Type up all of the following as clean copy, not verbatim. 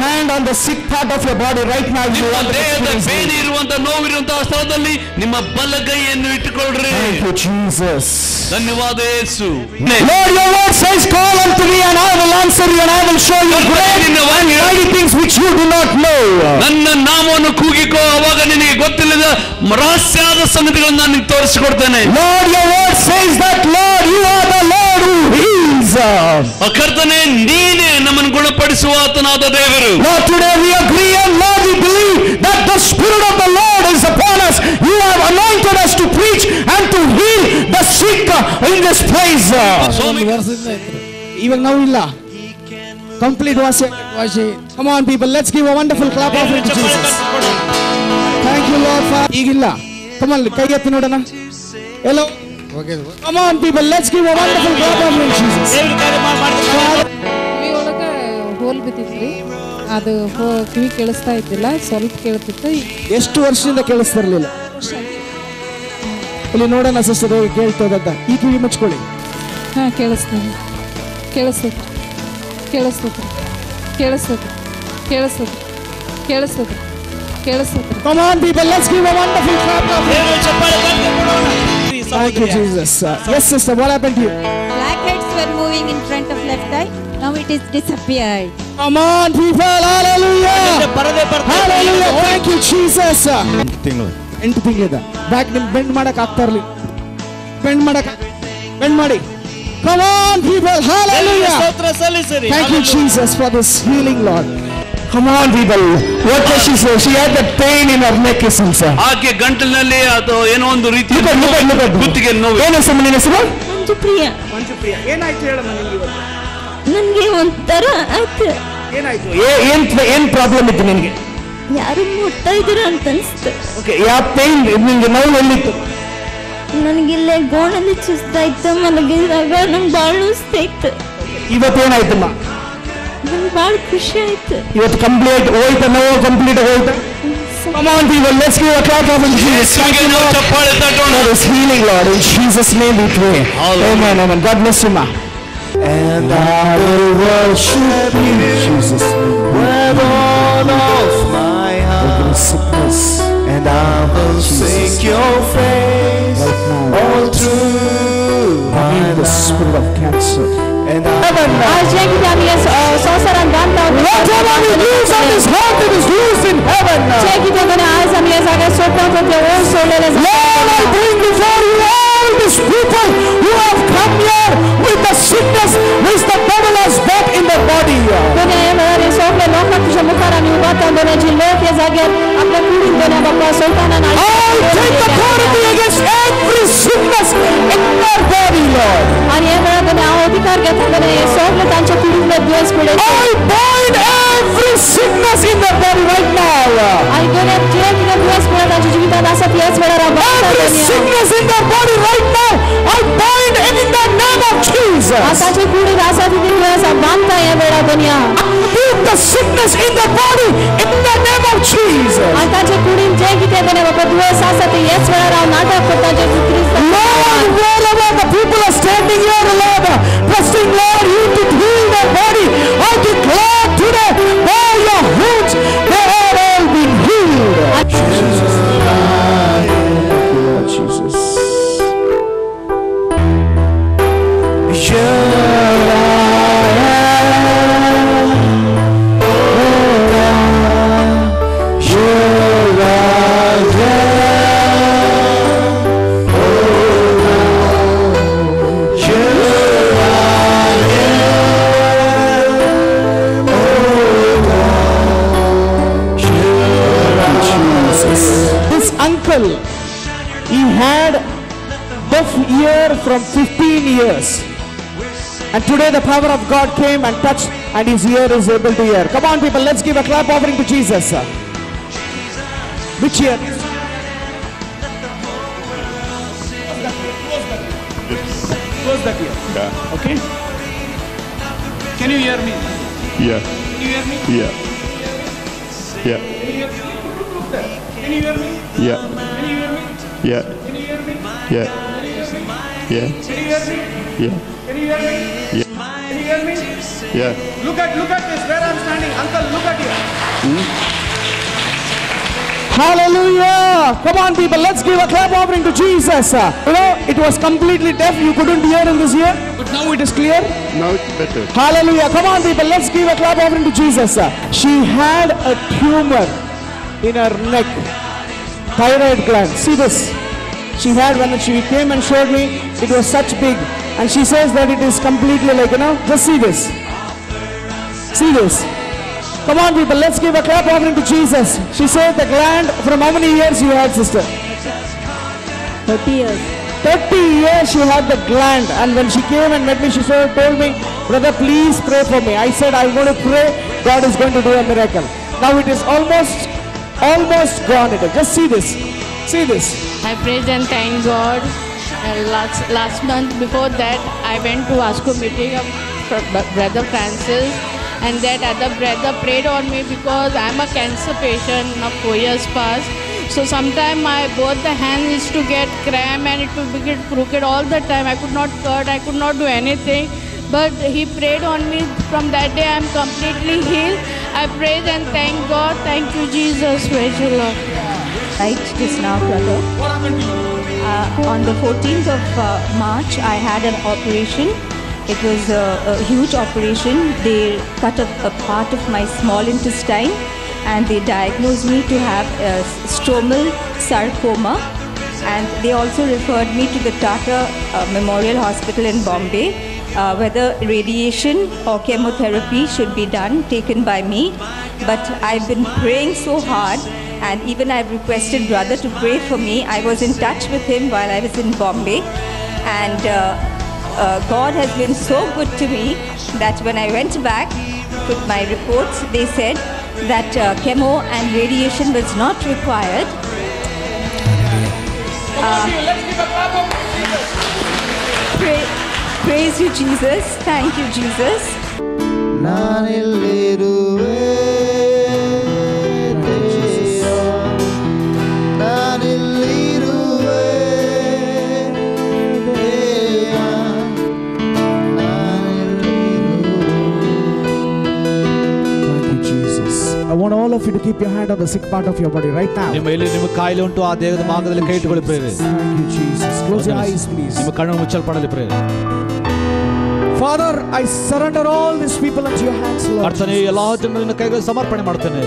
hand on the sick part of your body right now. You want to experience ಸ್ಥಳದಲ್ಲಿ ನಿಮ್ಮ ಬಲಗೈಯನ್ನು ಇಟ್ಟುಕೊಳ್ಳ್ರಿ. Thank you, Jesus. ಧನ್ಯವಾದ ಯೇಸು. Lord, your word says, call unto me and I will answer you and I will show you great and mighty things which you do not know. ನನ್ನ ನಾಮವನ್ನು ಕೂಗಿಕೋ, ಅವಾಗ ನಿನಗೆ ಗೊತ್ತಿಲ್ಲದ ರಹಸ್ಯಾದ ಸಂಗತಿಗಳನ್ನು ನಾನು ನಿನಗೆ ತೋರಿಸಿಕೊಡ್ತೇನೆ. Lord, your word says that, Lord, you are the Lord who heals. ಕರ್ತನೇ, ನೀನೇ ನಮ್ಮನ್ನು ಗುಣಪಡಿಸುವ ಆತನಾದ ದೇವರು. Lord, today we agree and Lord, we believe that the Spirit of the Lord is upon us. You have anointed us to preach and to heal the sick in this place. Even now illa complete vashi. Come on people, let's give a wonderful clap offering to Jesus. Thank you Lord for igilla. Come on, kai etti nodana. Hello. Okay. Come on people, let's give a wonderful clap offering to Jesus. ಕಿವಿ ಒಳಗೆ hole ಬಿದ್ದಿತ್ರಿ, ಅದು ಕಿವಿ ಕೇಳಿಸ್ತಾ ಇದ್ದಿಲ್ಲ, ಸ್ವಲ್ಪ ಕೇಳ್ತಿತ್ತು. ಎಷ್ಟು ವರ್ಷದಿಂದ ಕೇಳಿಸ್ತಿರ್ಲಿಲ್ಲ? ಇಲ್ಲಿ ನೋಡೋಣ sister, ಹೋಗಿ ಕೇಳ್ತದಂತ. ಈ ಕಿವಿ ಮುಚ್ಕೊಳ್ಳಿ. ಹಾಂ, ಕೇಳಿಸ್ತದೆ, ಕೇಳಿಸ್ತದೆ, ಕೇಳಿಸ್ತದೆ, ಕೇಳಿಸ್ತದೆ, ಕೇಳಿಸ್ತದೆ, ಕೇಳಿಸ್ತದೆ, ಕೇಳಿಸ್ತದೆ. Come on people, let's give a wonderful clap offering. Thank you Jesus. Yes sister, what happened to you? Blackheads were moving in front of left eye. Now it is disappeared. Come on people, hallelujah. Hallelujah, thank you Jesus. 8 ತಿಂಗಳಿಂದ back ನಿಮ್ bend ಮಾಡಕ್ ಆಗ್ತಾ ಇರಲಿಲ್ಲ. Bend ಮಾಡಿ. Come on people, hallelujah. Thank you Jesus for this healing Lord. Come on people, what does she say? She had that pain in her neck, isn't sir? ಆಕೆ ಗಂಟಲಿನಲ್ಲಿ ಅದು ಏನೋ ಒಂದು ರೀತಿ ಗುತ್ತಿಗೆ ನೋವು. ಏನು ಹೆಸರು ನಿನ್ನ ಹೆಸರು? ಮಂಜುಪ್ರಿಯ. ಏನಾಯ್ತು ಹೇಳಮ್ಮ ನಿಮಗೆ ಇವತ್ತು? ನನಗೆ ಒಂಥರ ಆಯ್ತು. ಏನಾಯ್ತು? ಏನ್ ಪ್ರಾಬ್ಲಮ್ ಇತ್ತು ನಿನಗೆ? ಯಾರು ಮುಟ್ತಾ ಇದ್ದೀರಾ ಅಂತ ಅನಿಸ್ತು. ಓಕೆ, ಯಾವ ಪೇನ್ ನಿಮಗೆ? ನೋವು ಎಲ್ಲಿತ್ತು? ನನಗಿಲ್ಲೇ ಗೋಣಲ್ಲಿ ಚುಸ್ತಾ ಇತ್ತು, ಮಲಗಿದಾಗ ನಂಗೆ ಭಾಳ ನುಸ್ತಾ ಇತ್ತು. ಇವತ್ತೇನಾಯ್ತಮ್ಮ? ನಂಗೆ ಭಾಳ ಖುಷಿ ಆಯ್ತು. ಇವತ್ತು ಕಂಪ್ಲೀಟ್ ಹೋಯ್ತಾ? ನೋವು ಕಂಪ್ಲೀಟ್ ಹೋಯ್ತಾ? Come on people, let's give a clap of Jesus. Thank you Lord for this healing Lord. In Jesus name we pray. Amen, amen. God bless you ma. And I will worship you Jesus with all of my heart. Sickness. And I will seek your face all through my life. The spirit of cancer. And whatever we lose on this earth, it is used in heaven. Lord, I bring before you all these people who have come here with the sickness which the devil has brought in their body. I take authority against every sickness in their body, Lord. I bind every sickness in their body right now. Every sickness in their body right now, I bind in the name of Jesus. Remove the sickness in the body in the name of Jesus. Lord, wherever the people are standing here, Lord, trusting Lord, you to heal their body, I declare today, by your wounds, they are all been healed. Jesus. He had deaf ear from 15 years, and today the power of God came and touched, and his ear is able to hear. Come on people, let's give a clap offering to Jesus. Which ear? Close that ear. Yeah. Okay. Can you hear me? Yeah. Can you hear me? Yeah. Yeah. Can you hear me? Yeah. Can you hear me? Yeah. Can you hear me? Yeah. Yeah. Can you hear me? Yeah. Can you hear me? Yeah. hear me? Yeah. Look at this, where I'm standing. Uncle, look at here. Hallelujah! Come on, people, let's give a clap offering to Jesus. You know, it was completely deaf. You couldn't hear in this ear, but now it is clear. Now it's better. Hallelujah! Come on, people, let's give a clap offering to Jesus. She had a tumor in her neck, thyroid gland. See this? She had, when she came and showed me, it was such big, and she says that it is completely like, you know, just see this. See this. Come on, people, let's give a clap offering to Jesus. She said the gland, from how many years you had, sister? 30 years. 30 years she had the gland, and when she came and met me, she told me, brother, please pray for me. I said, I'm going to pray, God is going to do a miracle. Now it is almost gone. Just see this. See this. I praise and thank God. Last month before that, I went to ASCO meeting of Brother Francis, and that other brother prayed on me because I'm a cancer patient of 4 years past. So sometimes my both the hands used to get cramp and it would get crooked all the time. I could not cut, I could not do anything. But he prayed on me. From that day I'm completely healed. I praise and thank God. Thank you, Jesus. Praise you, Lord. Right just now, brother. On the 14th of March, I had an operation. It was a huge operation. They cut a part of my small intestine and they diagnosed me to have stromal sarcoma. And they also referred me to the Tata Memorial Hospital in Bombay, whether radiation or chemotherapy should be taken by me. But I've been praying so hard, and even I've requested brother to pray for me. I was in touch with him while I was in Bombay, and God has been so good to me that when I went back with my reports, they said that chemo and radiation was not required. Praise you, Jesus. Thank you, Jesus. I want all of you to keep your hand on the sick part of your body right now. ನಿಮ್ಮ ಎಲ್ಲಿ ನಿಮ್ಮ ಕಾಯಿಲೆ ಉಂಟು ಆ ದೇಹದ ಭಾಗದಲ್ಲಿ ಕೈ ಇಟ್ಟುಕೊಳ್ಳಿ ಪ್ರೇರೆ. Thank you, Jesus. Close your eyes, please. ನಿಮ್ಮ ಕಣ್ಣನ್ನು ಮುಚ್ಚಲ್ಪಡಲಿ ಪ್ರೇರೆ. Father, I surrender all these people into your hands, Lord. ಕರ್ತನೇ ಎಲ್ಲಾ ಜನರನ್ನು ಕೈಗೆ ಸಮರ್ಪಣೆ ಮಾಡ್ತೇನೆ.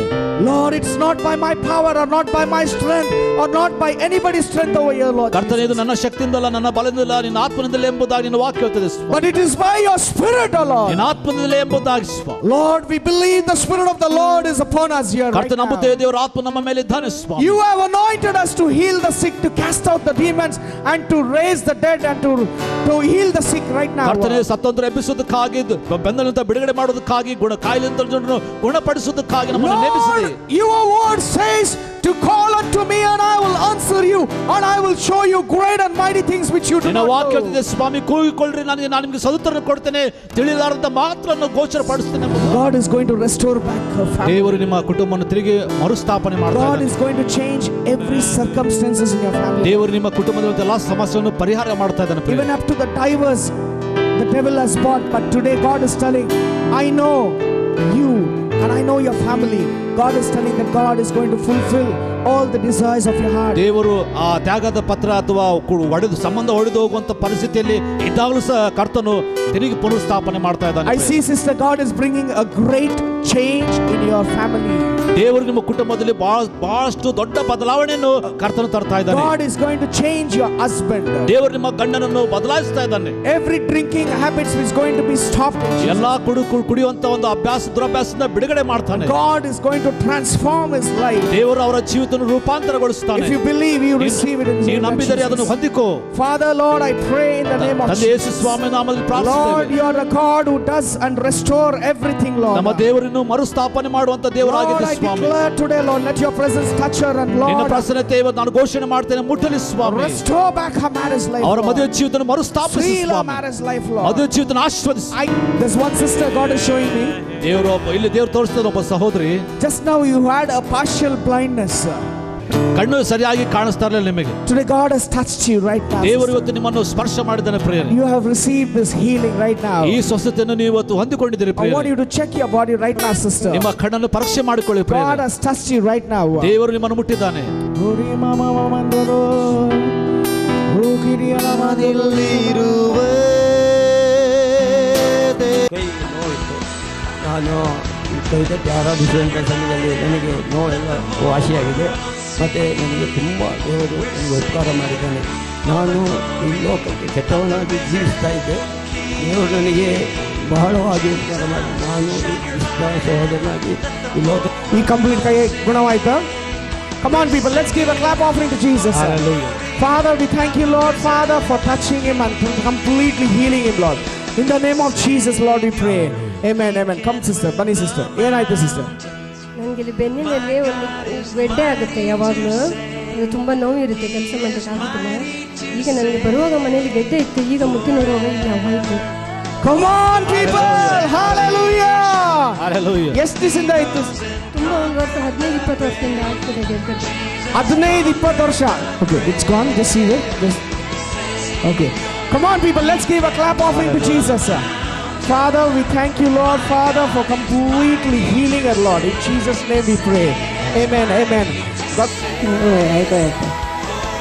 Lord, it's not by my power or not by my strength or not by anybody's strength over here, Lord. ಕರ್ತನೇ ಇದು ನನ್ನ ಶಕ್ತಿಯಿಂದಲ್ಲ, ನನ್ನ ಬಲದಿಂದಲ್ಲ, ನಿನ್ನ ಆತ್ಮದಿಂದಲೇ ಎಂಬುದಾಗಿ ನಿನ್ನ ವಾಕ್ಯ ಹೇಳ್ತದೆ. But it is by your spirit, O Lord. ನಿನ್ನ ಆತ್ಮದಿಂದಲೇ ಎಂಬುದಾಗಿ ಸ್ವಾಮಿ. Lord, we believe the spirit of the Lord is upon us here right ಕರ್ತನೇ now. ನಂಬುತ್ತೇವೆ ದೇವರ ಆತ್ಮ ನಮ್ಮ ಮೇಲೆ ಇದ್ದಾನೆ ಸ್ವಾಮಿ. You have anointed us to heal the sick, to cast out the demons and to raise the dead and to heal the sick right now. ಕರ್ತನೇ ಸತ್ತಂತರ ಎಬ್ಬಿಸುವುದಕ್ಕಾಗಿ, ಬೆಂದಲಿಂದ ಬಿಡುಗಡೆ ಮಾಡುವುದಕ್ಕಾಗಿ, ಕಾಯಿಲೆಯಿಂದ ಜನರನ್ನು ಗುಣಪಡಿಸುವುದಕ್ಕಾಗಿ ನಮ್ಮನ್ನು ನೇಮಿಸಿದೆ. Your word says to call unto me and I will answer you and I will show you great and mighty things which you do ನಿನ್ನ not ವಾಕ್ಯ know. ಹೇಳ್ತಿದೆ ಸ್ವಾಮಿ, ಕೂಗಿಕೊಳ್ಳ್ರಿ, ನಾನು ನಿಮಗೆ ಸದುತ್ತರ ಕೊಡ್ತೇನೆ, ತಿಳಿಲಾರದ ಮಾತ್ರವನ್ನು ಗೋಚರ ಪಡಿಸ್ತೇನೆ. God is going to restore back her family. ದೇವರು ನಿಮ್ಮ ಕುಟುಂಬವನ್ನು ತಿರುಗಿ ಮರುಸ್ಥಾಪನೆ God ಮಾಡ್ತಾನೆ. is going to change every circumstances in your family. ದೇವರು ನಿಮ್ಮ ಕುಟುಂಬದ ಎಲ್ಲಾ ಸಮಸ್ಯೆಯನ್ನು ಪರಿಹಾರ ಮಾಡ್ತಾ ಇದ್ದಾನೆ. Even up to the divorce the devil has bought, but today God is telling, I know you and I know your family. God is telling that God is going to fulfill all the desires of your heart. ದೇವರು ಆ ತ್ಯಾಗದ ಪತ್ರ ಅಥವಾ ಸಂಬಂಧ ಒಡೆದು ಹೋಗುವಂತ ಪರಿಸ್ಥಿತಿಯಲ್ಲಿ ಇದ್ದಾಗಲೂ ಸಹ ಕರ್ತನು ತಿರುಗಿ ಪುನರ್ಸ್ಥಾಪನೆ ಮಾಡ್ತಾ ಇದ್ದಾನೆ. I see, sister, God is bringing a great change in your family. ದೇವರು ನಿಮ್ಮ ಕುಟುಂಬದಲ್ಲಿ ಬಹಳಷ್ಟು ದೊಡ್ಡ ಬದಲಾವಣೆಯನ್ನು ಕರ್ತನು ತರ್ತಾ ಇದ್ದಾನೆ. God is going to change your husband. ದೇವರು ನಿಮ್ಮ ಗಂಡನನ್ನು ಬದಲಾಯಿಸ್ತಾ ಇದ್ದಾನೆ. Every drinking habits is going to be stopped. ಎಲ್ಲಾ ಕುಡಿಯುವಂತ ಒಂದು ದುರಭ್ಯಾಸದಿಂದ ಬಿಡುಗಡೆ ಮಾಡ್ತಾನೆ. God is going to transform his life. ದೇವರು ಅವರ ಜೀವಿತವನ್ನು ರೂಪಾಂತರಗೊಳಿಸುತ್ತಾನೆ. If you believe, you receive it in the name of ನೀವು ನಂಬಿದರೆ ಅದನ್ನು ಹೊಂದಿಕೋ. Father, Lord, I pray in the name of ತಂದೆ ಯೇಸು ಸ್ವಾಮಿ ನಾಮದಲ್ಲಿ ಪ್ರಾರ್ಥಿಸುತ್ತೇವೆ. Lord, you are a God who does and restore everything, Lord. ನಮ್ಮ ದೇವರನ್ನು ಮರುಸ್ಥಾಪನೆ ಮಾಡುವಂತ ದೇವರಾಗಿದೆ Lord, I Swami. declare today, Lord, let your presence touch her and Lord, ನಿನ್ನ ಪ್ರಸನ್ನತೆ ಇವತ್ತು ನಾನು ಘೋಷಣೆ ಮಾಡ್ತೇನೆ, ಮುಟ್ಟಲಿ ಸ್ವಾಮಿ. restore back her marriage life. ಅವರ ಮದುವೆ ಜೀವಿತವನ್ನು ಮರುಸ್ಥಾಪಿಸಿ Seal her ಸ್ವಾಮಿ. marriage life, Lord. ಮದುವೆ ಜೀವಿತವನ್ನು ಆಶೀರ್ವದಿಸಿ. There's one sister God is showing me. ದೇವರು ಇಲ್ಲಿ ದೇವರು ತೋರಿಸ್ತಾರೆ, ಒಬ್ಬ ಸಹೋದರಿ. Just now you had a partial blindness. ಕಣ್ಣು ಸರಿಯಾಗಿ ಕಾಣಿಸ್ತಾ ಇರಲಿಲ್ಲ ನಿಮಗೆ. Today God has touched you right now. ದೇವರು ಇವತ್ತು ನಿಮ್ಮನ್ನು ಸ್ಪರ್ಶ ಮಾಡಿದ್ದಾನೆ ಪ್ರಿಯರೇ. You have received this healing right now. ಈ ಸ್ವಸ್ಥತೆಯನ್ನು ನೀವು ಇವತ್ತು ಹೊಂದಿಕೊಂಡಿದ್ದೀರಿ I want ಪ್ರಿಯರೇ. you to check your body right now, sister. ನಿಮ್ಮ ಕಣ್ಣನ್ನು ಪರೀಕ್ಷೆ ಮಾಡಿಕೊಳ್ಳಿ God ಪ್ರಿಯರೇ. has touched you right now. ದೇವರು ನಿಮ್ಮನ್ನು ಮುಟ್ಟಿದ್ದಾನೆ. ನಾನು ಕೈತಟ್ಟಿ ಆರಾಧಿಸುವಂಥ ಸಮಯದಲ್ಲಿ ನನಗೆ ನೋವೆಲ್ಲ ವಾಸಿಯಾಗಿದೆ ಮತ್ತು ನನಗೆ ತುಂಬ ದೇವರು ನನಗೆ ಉಪಕಾರ ಮಾಡಿದ್ದಾನೆ. ನಾನು ಈ ಲೋಕಕ್ಕೆ ಕೆಟ್ಟವನಾಗಿ ಜೀವಿಸ್ತಾ ಇದ್ದೆ. ದೇವರು ನನಗೆ ಬಹಳವಾಗಿ ಉಪಕಾರ ಮಾಡಿ ನಾನು ಇಷ್ಟ ಸಹೋದರನಾಗಿ ಈ ಲೋಕ ಈ ಕಂಪ್ಲೀಟ್ ಕೈ ಗುಣವಾಯ್ತಾ? Come on people, let's give a clap offering to Jesus. Hallelujah. Father, we thank you, Lord, Father, for touching him and completely healing him, Lord. In the name of Jesus, Lord, we pray. Amen, amen. Come sister, ಬನ್ನಿ sister. ಏನಾಯ್ತು sister? ನನಗೆ ಇಲ್ಲಿ ಬೆನ್ನಿನಲ್ಲಿ ಒಂದು ಗೆಡ್ಡೆ ಆಗುತ್ತೆ ಯಾವಾಗಲೂ. ಇದು ತುಂಬ ನೋವು ಇರುತ್ತೆ, ಕೆಲಸ ಮಾಡಲಿಕ್ಕೆ ಆಗುತ್ತಿಲ್ಲ. ಈಗ ನನಗೆ ಬರುವಾಗ ಮನೆಯಲ್ಲಿ ಗೆಡ್ಡೆ ಇತ್ತು, ಈಗ ಮುಟ್ಟಿ ನೋಡುವಾಗ ಇಲ್ಲ ಹೋಯ್ತು. Come on people, hallelujah. Hallelujah. ಎಷ್ಟು ದಿವಸದಿಂದ ಇತ್ತು? ತುಂಬ ಒಂದು ವರ್ಷ 15-20 ವರ್ಷದಿಂದ ಆಗ್ತದೆ ಗೆಡ್ಡೆ. 15-20 ವರ್ಷ. Okay, it's gone. Just see it. Just okay. Come on people, let's give a clap offering to Jesus. Father, we thank you, Lord, Father, for completely healing her, Lord. In Jesus' name we pray. Amen, amen.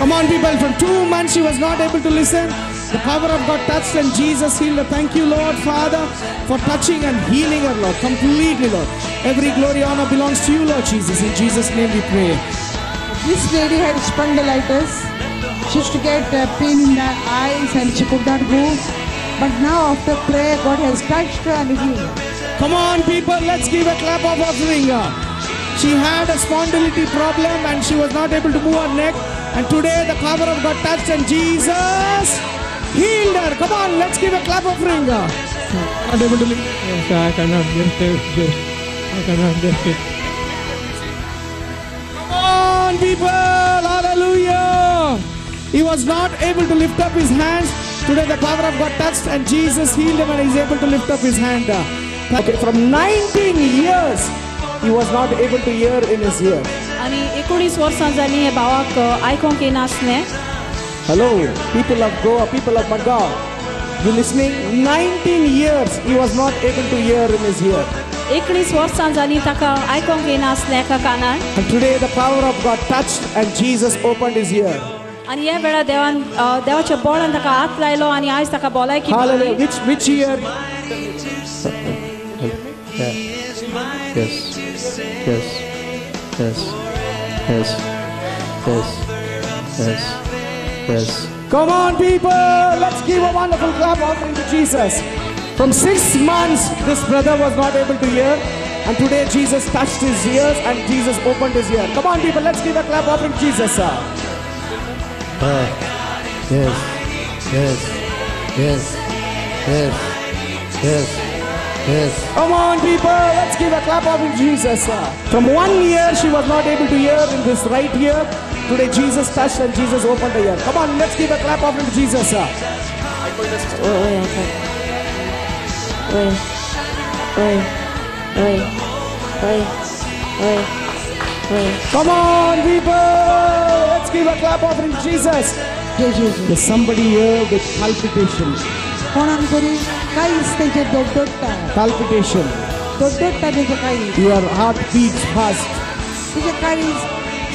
Come on people, for 2 months she was not able to listen. The power of God touched and Jesus healed her. Thank you, Lord, Father, for touching and healing her, Lord, completely, Lord. Every glory, honor belongs to you, Lord Jesus. In Jesus' name we pray. This lady had spondylitis. She used to get pain in the eyes and she could not move. But now after prayer, God has touched her and healed. Come on people, let's give a clap of offering. She had a spondylitis problem and she was not able to move her neck. And today the power of God touched and Jesus healed her. Come on, let's give a clap offering. Not able to lift. Yes, I cannot lift it. I cannot lift it. Come on people, hallelujah. He was not able to lift up his hands. Today the power of God touched and Jesus healed him and he is able to lift up his hand. Okay, from 19 years he was not able to hear in his ear. आणि 19 वर्सां जाली हे भावाक आयकोंक येनासलें. Hello, people of Goa, people of Madgaon. You listening? 19 years he was not able to hear in his ear. 19 वर्सां जाली ताका आयकोंक येनासलें एका कानान. And today the power of God touched and Jesus opened his ear. आणि ह्या वेळार देवाच्या बोळान ताका हात लायलो आणि आयज ताका भलायकी मेळ्ळी. Hallelujah. Which ear? Yes. Yes. Yes. Yes. Yes. Yes. Yes. Yes. Come on people, let's give a wonderful clap offering to Jesus. From 6 months this brother was not able to hear and today Jesus touched his ears and Jesus opened his ear. Come on people, let's give a clap offering to Jesus. Yes. Yes. Yes. Yes. Yes. Yes. Come on people, let's give a clap offering to Jesus. From 1 year she was not able to hear in this right ear. Today Jesus touched and Jesus opened the ear. Come on, let's give a clap offering to Jesus. Come on people, let's give a clap offering to Jesus. There's somebody here with palpitation. कोणांकरी काहीच त्यांचे दोड्डोडटा. Palpitation. दोड्डोडटा त्याचे काही. Your heart beats fast. तिचे काही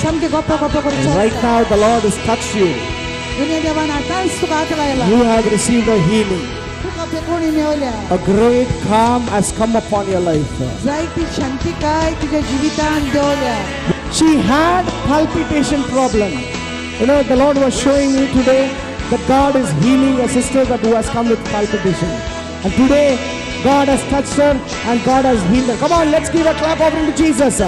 सामके गप्पा करून Right now the Lord has touched you. दुनिया देवान आतांच तुका हात लायला. You have received a healing. तुका पेकोणी मेवल्या. A great calm has come upon your life. जायती शांती काय तुझ्या जीवितान देवल्या. She had palpitation problem. You know, the Lord was showing me today that God is healing a sister that who has come with palpitation. And today God has touched her and God has healed her. Come on, let's give a clap offering to Jesus.